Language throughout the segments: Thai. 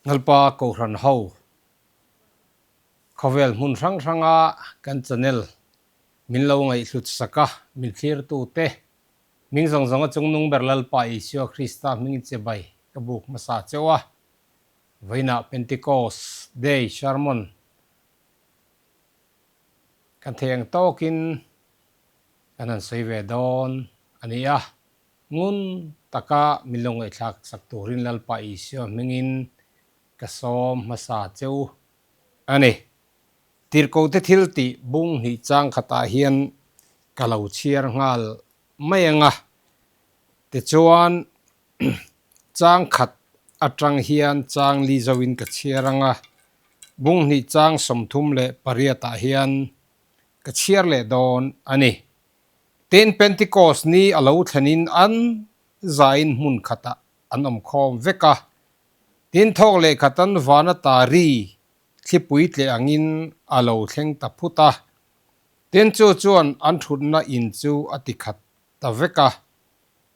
ngalpa ko ran ho khovel mun rang ranga kan channel min lo ngai hlut saka min clear tu te ming zong zong chung nung berlal pa isio Krista ming che bai kabuk masa chewa vaina Pentecost day sermon kan theng tokin kanan seive don ania ngun taka milong ai thak sak turin lal pa isio mingin kasom masa cheu ani tirko te thilti bung hi chang khata hian kalau chiar ngal mayenga te chuan chang khat atang hian chang li zawin ka chiaranga bung ni chang somthum le pariata hian ka chiar le don ani ten Pentecost ni alo thanin an zain mun khata an om khom veka tin thok le khatan wana tari thlipui tle angin alo thleng ta phuta ten chu chuan an thutna in chu atikhat ta veka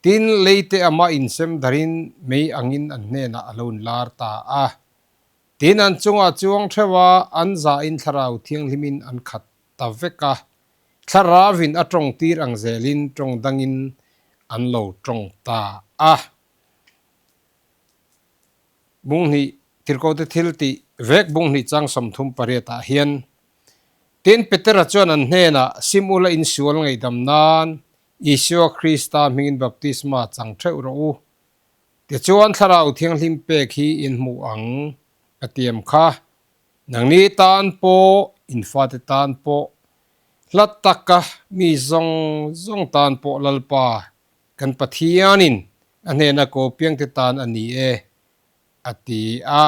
tin leite ama in sem darin mei angin an hna alon lar ta a tin an chunga chuang thewa an za in tharau thiang limin an khat ta veka tharawin atong tir ang zelin tong dangin an lo tong ta a bung ni tirko te thilti vek bung ni chang somthum pariata hian tin petera chuan an hna simula in sual ngai damnan Isio Krista mingin baptisma chang theu ro u ti chuan tharau thiang hlim pe khi in mu ang atiam kha nangni tan po infa te tan po lataka Mizong zong tan po lalpa kan pathianin anena ko piang te tan ani e ati a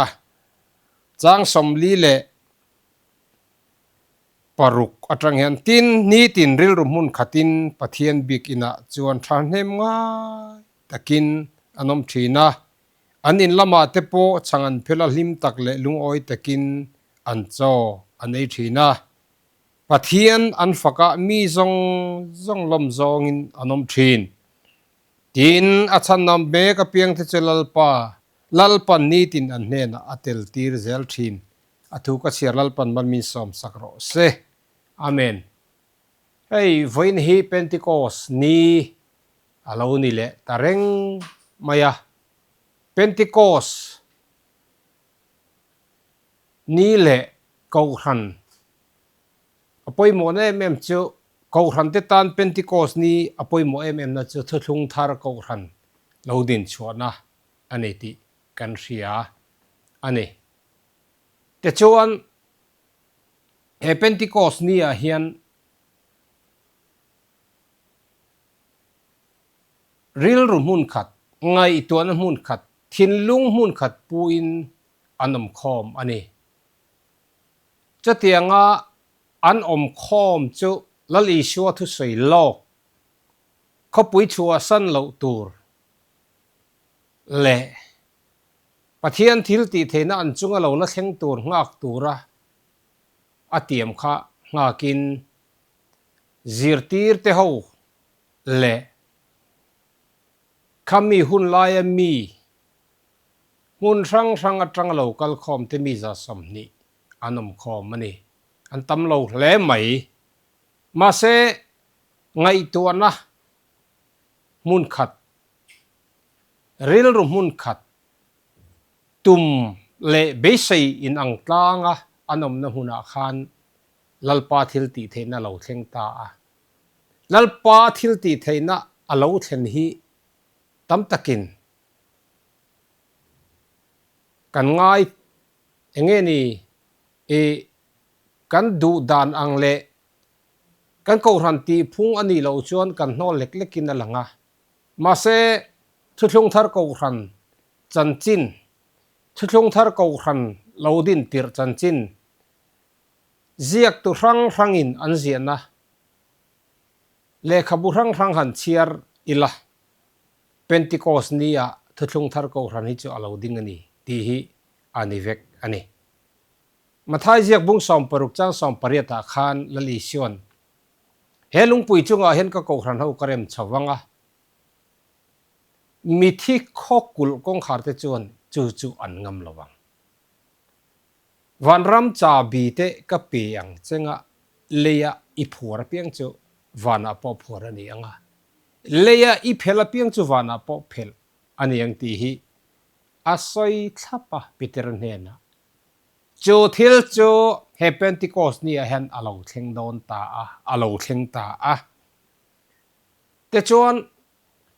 chang somli le paruk atang hian tin ni tin ril rumun khatin pathian bik ina chuan thanem nga takin anom thina anin lama te po changan phela hlim tak le lungoi takin an cho anei thina pathian an faka mi zong lom zong in anom thin tin achan nam be ka piang te lalpan ni tin an hna atel tir zel thin athu ka chiar lalpan man min som sakro se amen hey voin hi Pentecost ni alo ni le tareng maya Pentecost ni le kauhan apoi mo na em chu kauhan te tan Pentecost ni apoi mo em na chu thung thar kauhan lodin chuana ani ti kan ria ani te chuan he Pentecost ni a hian ril rum hun khat ngai tuan hun khat thin lung hun khat puin anom khom ani chatianga an om khom chu lali shua thu sei lo khopui chua san lo tur le pathian thil ti theina an chunga lo na thleng tur ngak tura atiam kha ngakin zirtir te ho le khami hun laia mi mun rang atang local khom te mi za som ni anom khom mani an tam lo hle mai ma se ngai tuana mun khat ril rum mun khat tum le besei in ang tlanga anom na huna khan lalpa thil ti theina lo thleng ta a lalpa thil ti theina alo thlen hi tam takin kan ngai enge ni e kan du dan ang le kan ko ran ti phung ani lo chuan kan hnol lek lekin alanga ma se thuthlung thar ko ran chanchin thuthlung thar ko ran lodin tir chanchin ziak tu rangin an ziana le khabu rang han chiar ila Pentecost ni a thuthlung thar ko ran hi chu alo ding ani ti hi ani vek ani mathai ziak bung som paruk chang som pariata khan lali sion helung pui chunga hen ka ko ran ho karem chawanga mithi khokul kong kharte chuan chu an ngam lawang วันรำจ่าบีเตก็เปียงเจงะเลียอีผัวเปียงจูวันอปอผัวนี่ยังอ่ะเลียอีเพลเปียงจูวันอปอเพลอันนี้ยังตีฮีอาศัยทับปะพิจารณานะจูทิลจูเฮเปนติโคสนี่เห็นอาลูเชงโดนตาอาลูเชงตาแต่จวน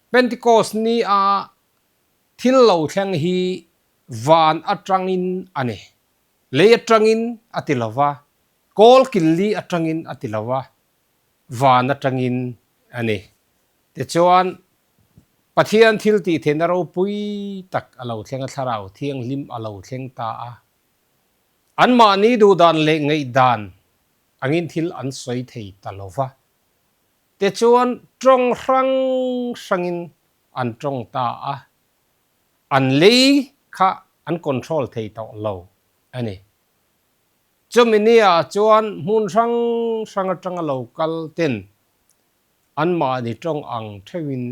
เปนติโคสนี่ทิลลูเชงฮีวันอัตรังอินอันนี้เลยอัตรังอินอัติลาวะโกลกิลลีอัตรังอินอัติลาวะวันอัตรังอินอันนี้แต่จวนปะเทียนทิลตีเทนเราปุยตักอาลูเชงทาราวเทียงลิมอาลูเชงตาอันมานี้ดูดานเล็งไงดานอังอินทิลอันสวยเทยตลอดวะแต่ชวนตรงรังสังอินอันตรงตาอันเลี้ยข้าอันคอนโทรลเทยต่อเราอันนี้จมินีชวนมุนสังจังเรากัลเต็นอันมานี้ตรงอังเทวิน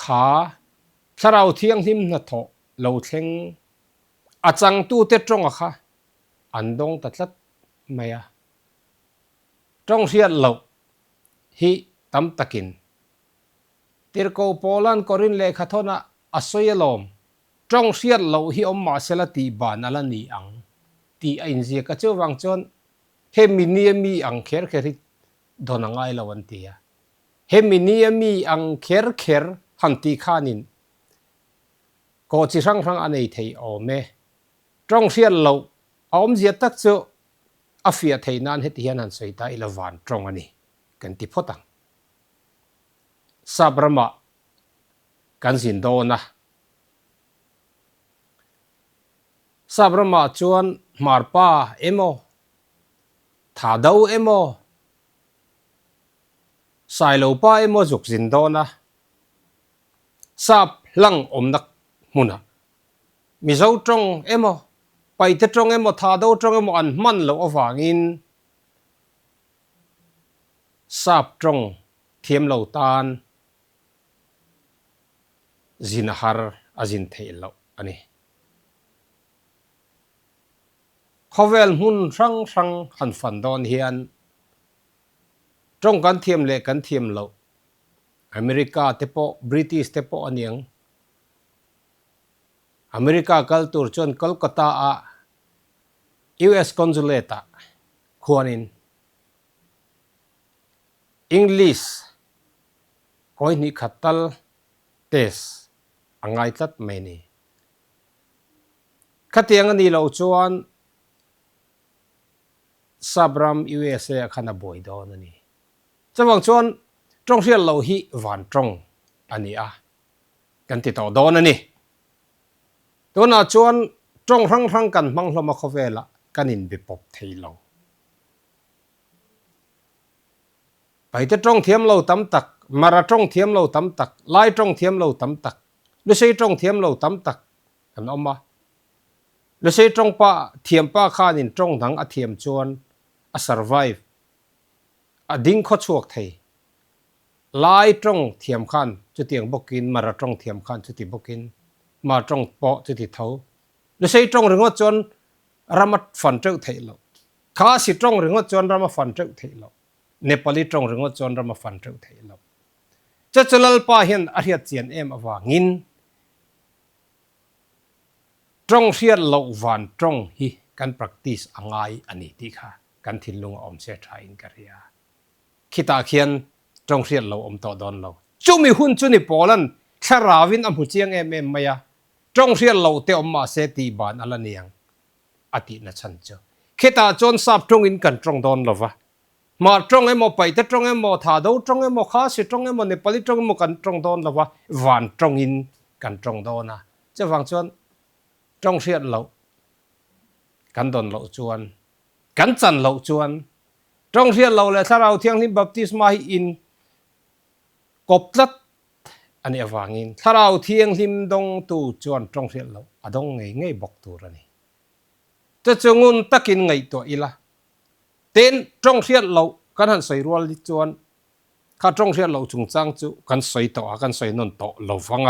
ขาถ้าเราเที่ยงทิมนัทโตเราเชงอาจังตู้เตตรงอะค่ะอันดงตัดลัดไม่ตรงเสียเหล่าฮีตั้มตะกินติรโกโปลันกอรินเลขาทนะอสวยลมตรงเสียเหล่าฮีอมมาเซลตีบานอลันนีอังตีอินเซียกเจ้าวังจนเฮมินีมีอังเคร์ริดอนังไอลาวันตีเฮมินีมีอังเคร์ฮันตีขานินก็จิรังอันนี้เทยโอเมตรงเสียเหล่าอมเสียตักเจ้าอาฟิอาเทนันเฮติฮันสวยตาอิลวันตรงอันนี้กันติพอตังซาบรามากันสินโดนะซาบรามาชวนมาร์ป้าเอโมถาดาวเอโมสายโลป้าเอโมจุกสินโดนะซาบลังอมนักมุนะมิโซตรงเอโมไปแต่ตรงเอโมถาดาวตรงเอโมอันมันโลอฟังอินซาบตรงเทียมโลตานจินฮาร์อาจินเทลโลอันนี้เขาเวลหุ่นรังหันฟันดอนเฮียนตรงกันเทียมเล็กกันเทียมโลอเมริกาเตปโอบริติชเตปโออันยังอเมริกากัลตูร์จนกัลกัตตาUS consulate ควรอินอังกฤษคอยนิขัดตัลเทสอังไงตัดไม่นี่ขัดยังนี่เราชวนซาบราม USA ขันบ่อยดอนนี่จะบอกชวนตรงเสียเราฮีวันตรงอันนี้กันติดต่อดอนนี่ตัวน่าชวนตรงรังกันมังลมาเขาเวละกันอินบิปบเทโลไปจะตรงเทียมเราตั้มตักมาระตรงเทียมเราตั้มตักไล่ตรงเทียมเราตั้มตักหรือใช้ตรงเทียมเราตั้มตักกันออกมาหรือใช้ตรงป้าเทียมป้าข้านินตรงทั้งอาเทียมชวนsurvive ดิ้งข้อชวกไทยไล่ตรงเทียมขันจุดเตียงบกินมาระตรงเทียมขันจุดตีบกินมาตรงปอจุดตีเท้าหรือใช้ตรงเรื่องจนรามัดฝันเจ้าไทยเราข้าสิตรงเรื่องจนรามัดฝันเจ้าไทยเราเนปาลีตรงเรื่องจนรามัดฝันเจ้าไทยเราจะจุลลป้าเห็นอริยเจียนอว่างินตรงเสียเราวันตรงฮีกัน practice อังไงอันนี้ที่ค่ะกันทิ้งลงอมเสียใจอินกันเรียคิดตาเขียนตรงเสียเราอมต่อดอนเราจุมีหุ่นจุนี่โปลันชาราวินอัมพุเจียงมายาตรงเสียเราเตอมมาเสตีบานอะไรเนี่ยอตินัชันเจ้าคิดตาจนสับตรงอินกันตรงดอนเราวะมาตรงไปแต่ตรงถาดูตรงข้าสิตรงเนปาลีตรงกันตรงดอนเราวะวันตรงอินกันตรงดอนนะจะฟังจนตรงเสียเรากันดอนเราจวนกันจันเราจวนตรงเสียเราเลยถ้าเราเที่ยงที่บัพติศมาอินกบลัดอันนี้ฟังอินถ้าเราเที่ยงที่ดงตูจวนตรงเสียเราดงไงบอกตัวนี่จะจงุนตักินไงตัวอีละเต้นตรงเสียเรากันหันใส่รัวลิจวนข้าตรงเสียเราจุงจังจูกันใส่ตัวกันใส่นนโตเราฟัง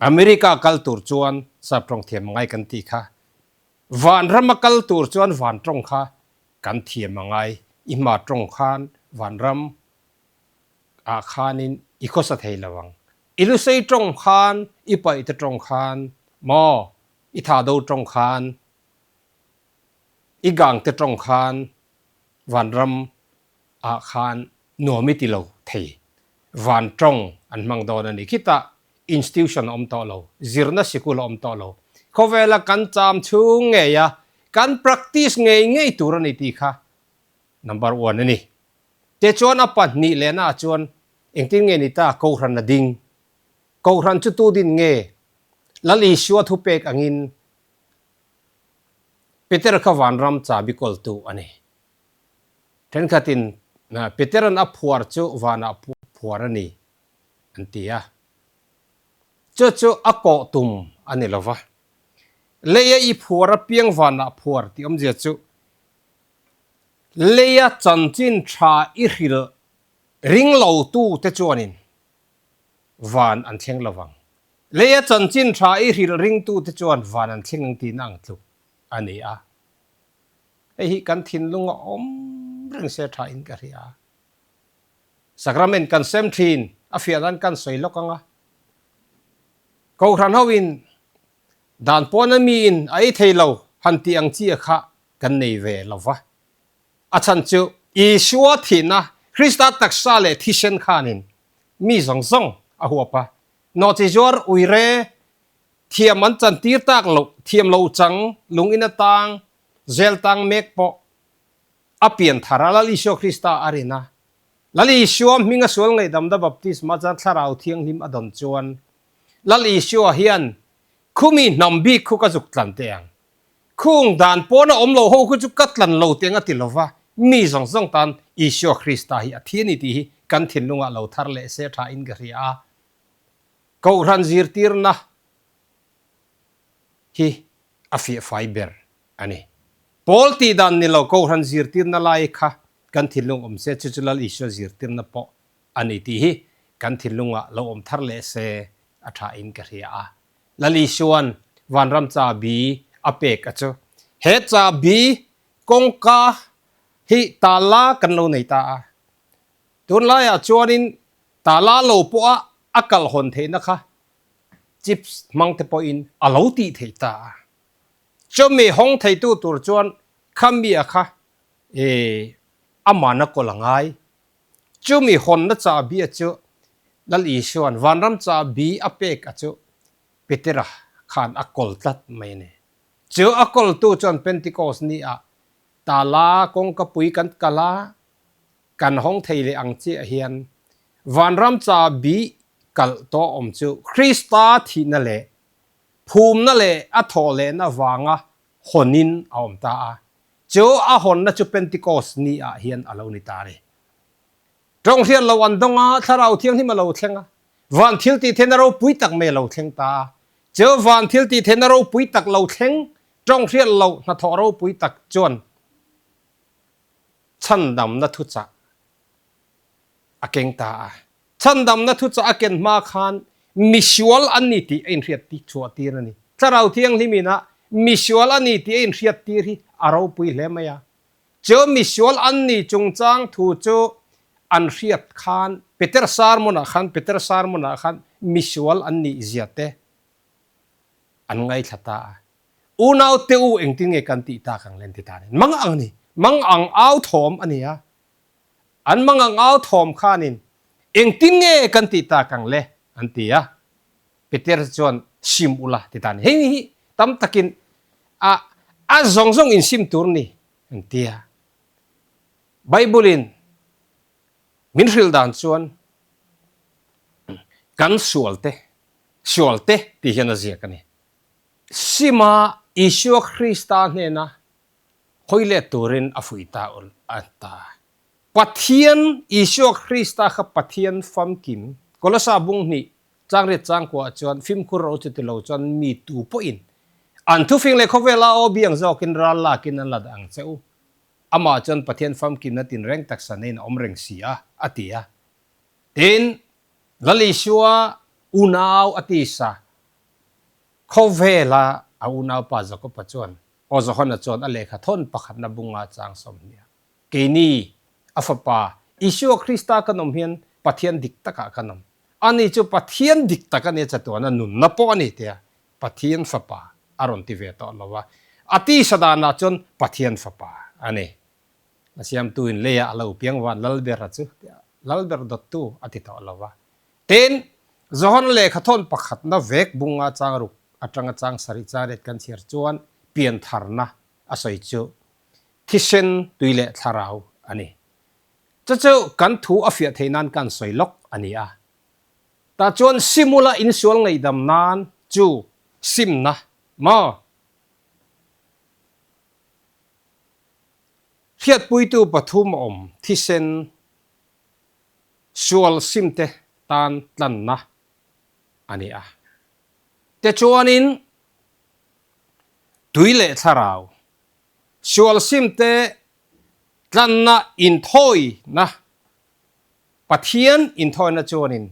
อเมริกากัลตูร์จวน สับตรงเทียมไงกันตีค่ะวันรำมากัลตูร์จวนวันตรงค่ะกันเทียมไงอิมาตรงขันวันรำอาคานินอีโคสัตย์ระวังอิลุเซตรงขันอีไปอิตตรงขันมออิธาดูตรงขันอีกังเตตรงขันวันรำอาคารหนัวมิติโลเทวันตรงอันมังโดนันนี่คิดว่า institution อมโตโลจิรนัสกุลอมโตโลเขาเวลากันจำชูงเงียกัน practice เงียตัวนี้ตีค่ะ number one นี่เจ้าชวนอปันนี่เลน่าชวนเองที่เงียนี่ตาเขารันนัดิ่งเขารันจุดตูดินเงียแล้วลีชัวทุเปกอังินเปเตอร์ขวันรำจ่าบิกอลตูอันนี้เทนขัดินนะเปเตอร์นับผัวจูวานับผัวนี่อันที่จูอักโกตุมอันนี้ละวะเลียอีผัวเพียงวานับผัวที่เจูเลียจันจินชาอิริลริงเหลาตู้เตจวนินวานอันเชียงละวังเลียจันจินชาอิริลริงตู้เตจวนวานอันเชียงตีนังตุอันนี้ไอ้กันทินลุงอมเรื่องเสียทาอินกันเรียสักราเมนกันเซมทรีนอาฟิอาดันกันสวยลกังเขาครันเฮวินด่านปอนามีนไอเทลาฮันตีอังจีค่ะกันในเวลาวะอาจารย์จูอิชัวทินะคริสต์ตักซาเลทิเชนขานินมีสองอาหัวปะนอติจอร์อุยเรเทียมมันจันตีตักลุเทียมโลจังลุงอินตังเจลตังเมกปออเปียนทาราลลิชัวคริสต์อารีนาลลิชัวมิงสวลไงดำดับบัพติสมาจันทาราวเทียงหิมอดอนจวนลลิชัวเฮียนคุมีนัมบีคุกจุกตันเตียงคุงด่านปอนอมโลโฮคุจุกัตลันโลเตียงอติลวะมีสองตันอิชัวคริสต์ฮิอธินิติกันทินลุงะโลทาร์เลเซทาอินกรีอาเขารันซีร์ตีร์นะฮีอฟิไฟเบอร์อันนี้พอลตีดันนี่เราเขารันซีร์ตีร์นะไลค่ะกันทินลุงเซจุจุลอิชัวซีร์ตีร์นะปออันนี้ที่กันทินลุงะเราทาร์เลเซอัฐาอินกรีอาลลิชวนวันรำจาบีอเปกอะจูเฮจาบีกงกาฮิตาลากันโลในตาตุนไลอาจวนินตาลาโลปัวอักลหนเทนะคะจิบมังเตปอินอลาวตีเทตาจะมีห้องเทตูตัวจวนคำบีอะค่ะอามานักกลังไงจะมีคนนัจาบีอะจูลลิชวนวันรำจาบีอเปกอะจูเปเตระขานอักลตัดไม่เนี่ยเจออักลตัวจวนเพนติโคสนี่อะตาลากงกะปุยกันกะลากันห้องไทยเลอังเจียเฮียนวันรำจาบีกัลโตอมจูคริสตาทีนั่นแหละภูมินั่นแหละอัทโอเลนะวางะหนินอมตาเจออาหนนะจูเพนติโคสนี่อะเฮียนอลานิตาเรตรงเทียนเราวันดงถ้าเราเที่ยงที่มาเราเที่ยงวันเที่ยงที่เทนเราปุยตักไม่เราเที่ยงตาเจอวันเที่ยงที่เทนเราปุยตักเราเที่ยงตรงเทียนเราหน้าทอเราปุยตักจวนฉันดำนัทุจะอาเกงตาฉันดำนัทุจะอาเกนมาคานมิชวลอันนี้ที่เอ็นเรียติชัวตีนั่นนี่ถ้าเราเที่ยงที่มีนะมิชวลอันนี้ที่เอ็นเรียติที่เราปุยเล่มยาเจอมิชวลอันนี้จงจางถูเจออันเรียดคานเปเตอร์ซาร์มนาคานเปเตอร์ซาร์มนาคานมิชวลอันนี้เจียเตอันไงขตาอูนาวเตอูเองติงเอกันติตาขังเลนติตาเนี่ยมังอังนี่มังอังเอาถมอันนี้อันมังอังเอาถมข้านินเองติงเอกันติตาขังเลอันที่เปเตอร์จวนชิมอุลาติตานี่เฮ้ยตั้มตะกินซงอินชิมตัวนี่อันที่ไบเบิลินมินฟิลดานชวนกันสวลเตที่เห็นอะไรกันนี่สิมาอิชัวคริสต์เนี่ยนะคอยเล่ตัวเรนอฟุยตาอุลอันตาปัทยันอิชัวคริสต์กับปัทยันฟัมกิมก็ละซาบุงนี่จางเรจางกว่าจวนฟิมคุโรจุติโลจวนมีตูปอินอันทุฟิงเลขเวลาโอบียงจอกินรัลลากินนัลลาดังเจ้าอามาจวนปัทยันฟัมกิมนัดตินแรงตักสันเนนอมเรงเสียอติยาเต็นลลิชัวอุนาวอติสา เขาเวลาเอาหน้าป่าจะก็ปัจจุบันโอจะคนจวนอะไรค่ะทนประคับนับบุงอาจางสมเนี่ยเกนี่อัฟปาอิชูคริสต์กันนมเฮียนปะเทียนดิกตะกะกันนมอันนี้จูปะเทียนดิกตะกันเนี่ยจะตัวนั้นนุนนับปอนี่เตียปะเทียนฟปาอารมณ์ที่เวทอัลลอฮ์ว่าอติสดานาจนปะเทียนฟปาอันนี้มาเสียมตุนเลียอัลลอฮ์เพียงวันลัลเบรัจูลัลเบรดตูอติตอัลลอฮ์ว่าเต็นจอนเลขทนประคับนับเวกบุงอาจางรุกอัตรังอาจางสริจารีกันเชียร์จวนเปลี่ยนทารนะอาศัยจูที่เช่นตุยเลทาราวอันนี้จะเจ้ากันถูอฟิยเทนันกันสวยล็อกอันนี้แต่จวนซิมูลาอินสวลไงดำนานจูซิมนะมาเทียดปุยตูปฐุมอมที่เช่นสวลซิมเตตันตันนะอันนี้แต่จวนินตุยเลทาราวสวลซิมเตตันนะอินทอยนะปะเทียนอินทอยนะจวนิน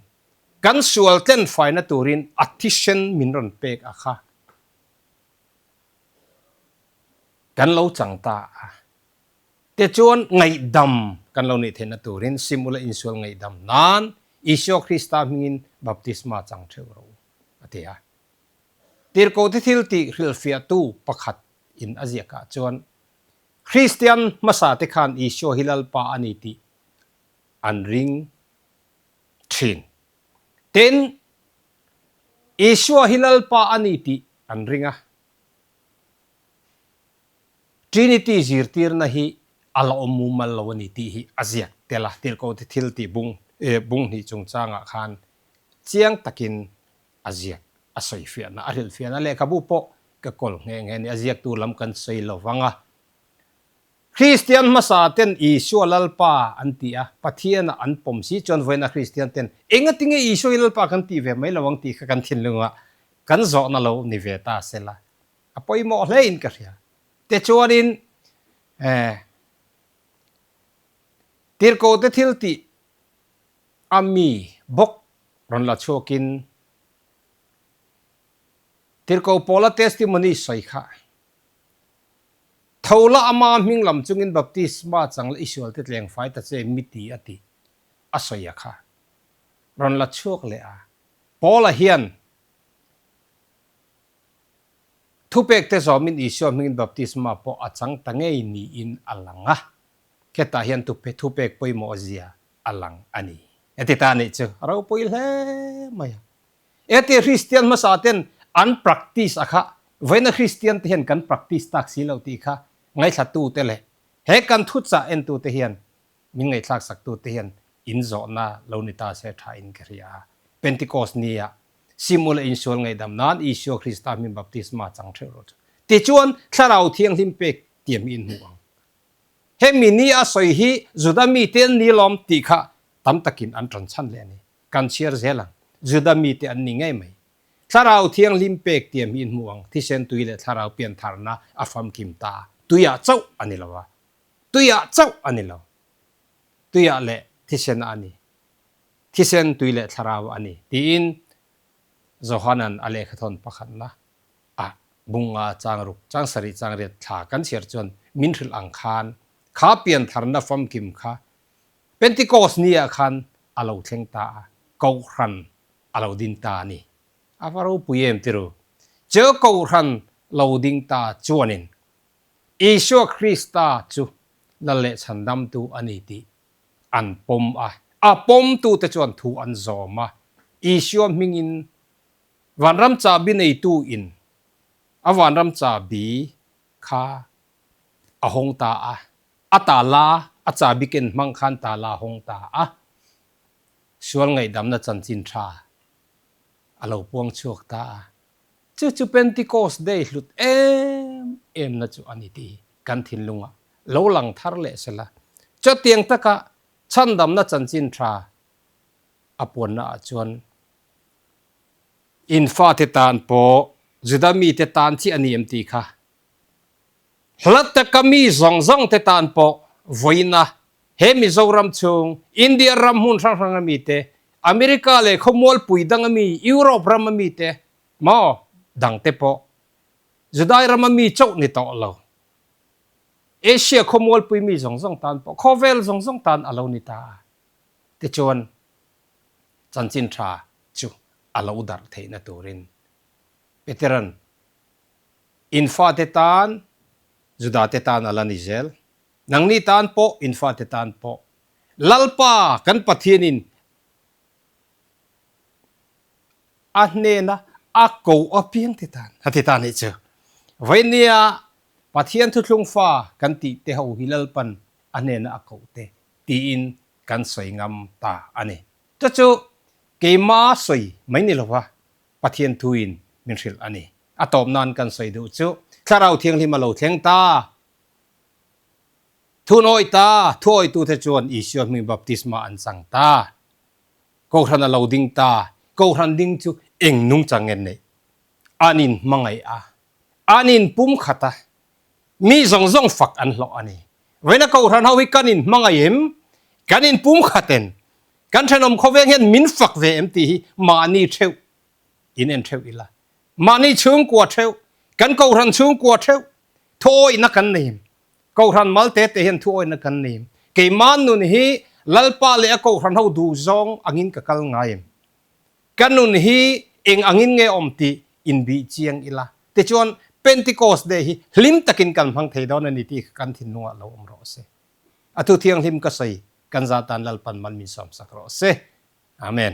กันสวลเต้นไฟนะตูรินอัติเชนมินรันเปกค่ะกันเราจังตาแต่จวนไงดำกันเราเนี่ยเทนตูรินซิมูลอินสวลไงดำนั้นอิชคริสต์มินบัพติศมาจังเทวรูอธิยาตีร์โกติทิลติฮิลฟิอาตูประคัดอินอาเซียกาจวนคริสเตียนมาสาติขันอิชฮิลลปาอันิติอันริงทินเต็นอิชฮิลลปาอันิติอันริงทรินิตี้จิรติร์นะฮีอัลอมุมัลลวนิติฮีอาเซียเตละตีร์โกติทิลติบุงนี่จงจางอาคารเจียงตะกินอาเซียอาศัยเฟียนะอาริลเฟียนะเลขบุปกะกอลเงี้ยนี่อาเซียตูลำกันใส่ลวังคริสเตียนมาสาเต็นอิชัวลัลปาอันตีปัทเทียนอันปมซีจนเวนะคริสเตียนเต็นเองติงอิชัวลัลปากันตีเวไม่ระวังตีกันทิ้งลงกันจอกนั่นเรานิเวตาเสละอภัยมอเลอินกันเรียแต่ชวนินตีร์โกเตทิลติอามีบกรันละโชกินตีร์โกโพลาเทสติมนีใส่ค่ะทว่าอามามิงลำจุงินบัพติสมาจังละอิสวลติดเลี้ยงไฟแต่เจมิตีอติอาศัยค่ะรันละโชกเลยโพลาเฮียนทุเปกเตสอมินอิสวลมิงบัพติสมาพออาจังตั้งเงนีอินอัลลังแค่ตาเฮียนทุเปกไปโมเซียอัลลังอันนี้เอติตานี่เจ้าเราไปเลยไหมเอติคริสเตียนมาสาเต็นอัน practice ค่ะเว้นคริสเตียนที่เห็นกัน practice ตักสิเราตีค่ะไงสัตตูเตเลยเฮกันทุตสะเอ็นตูเทียนมิไงสักสักตูเทียนอินโซนาเรานิตาเซทาอินกริยา Pentecost Niซิมูลอินชวลไงดำนั้นอิชวคริสต์มินบัพติศมาจังเทโรติจวนถ้าเราเที่ยงลิมเปกเตียมอินห่วงเฮมินีอาศัยฮีจุดามีเตียนนิลอมตีค่ะตั้มตะกินอันตรันชันเลยนี่กันเชียร์เซลังจุดามีเตียนนี่ไงไหมถ้าเราเที่ยงลิมเปกเตียมอินห่วงที่เซนตุยเลถ้าเราเปลี่ยนทารนะอาฟัมคิมตาตุยาเจ้าอันนี้ละวะตุยาเจ้าอันนี้ละตุยาเละที่เซนอันนี้ที่เซนตุยเลถ้าเราอันนี้ที่อินจอฮันันอเลขทนประคันนะบุงอาจางรุกจางสริจางเรียดขากันเชียร์จนมินทริลอังคารข้าเปลี่ยนทารนะฟัมคิมข้าเป็นที่โกสเนียคันอาลูเทงตาเกาครันอาลูดินตานี่อาฟารูปุยเอ็มติรูเจ้าเกาครันลาวดินตาจวนินอิชวคริสตาจูนั่นแหละฉันดำตูอันนี้ตีอันปมปมตูแต่จวนทูอันโซมาอิชวมิงินวันรำจ่าบินไอตูอินวันรำจ่าบีข้าหงตาตาลาจ่าบิกินมังคันตาลาหงตาส่วนไงดำน่ะจันจินทราเราพวงชวกตาจู่เป็นที่โกสเดย์หลุดเอ็มน่ะจู่อันนี้ดีกันทิ้งลงเราหลังทาร์เลสละจะเตียงตะกะฉันดำน่ะจันจินทราปวนน่ะจวนอินฟาเตตานโปจุดามีเตตานที่อันนี้เอ็มตีค่ะหลัดตะกมีซองเตตานโปวินะเฮมิโซรัมชงอินเดียรัมหุนรังมีเตอเมริกาเลยขโมยปุยดังมียุโรปรัมมีเตมา ดังเตปอจะได้รามามีเจ้าในต่อเราเอเชียขโมยปุยมีสองตันปอคอเวลสองตันอาเรานิตาแต่จวนจันจินทราจูอาเราดักเทนตัวรินเปเตรันอินฟาเตตันจุดาเตตันอาลานิเซลนังนิตันปออินฟาเตตันปอลัลปากันปะเทียนินอันเนนะอากูอเพียงเตตันฮัตเตตันนี่เจอไว้เนี่ยปะเทียนทุกลงฟ้ากันตีเตหูฮิลลปันอันเนนะอากูเตตีอินกันสวยงามตาอันนี้จะจูเกมาสวยไม่นี่หรอวะปะเทียนทุยนมินสิลอันนี้อะตอมนานกันสวยดูจูถ้าเราเทียงที่มาเราเทียงตาทุนอยตาทุยตูเทจวนอิสยอมีบัพติศมาอันสังตาก็ทันเราดิ้งตาก็ทันดิ้งจูเอ็งนุ่งจังเงินเนี่ยอันนี้มังไงอันนี้ปุ่มขัดมีสองฝักอันหล่ออันนี้เวลาก็ทันเอาไว้กันนินมังไงเอ็มกันนินปุ่มขัดเองกันฉันอมเขาเวงเห็นมินฝักเวเอ็มตีมานี่เทวอินเอ็นเทวอีละมานี่ชุ่มกว่าเทวกันก็ทันชุ่มกว่าเทวทอยนักกันเนี่ยก็ทันมัลเตเตเห็นทอยนักกันเนี่ยเกี่ยมันนุนฮีลัลปาเลก็ทันเอาดูซองอังินกับกัลไงกันนุนฮีเองอังินเงอมตีอินบีเจียงอีละแต่ชวนPentecost Day hi hlim takin kan phang thei dawn ani ti kan thin nuwa lo om ro se atu thiang hlim ka sei kan za tan lal pan man mi som sak ro se amen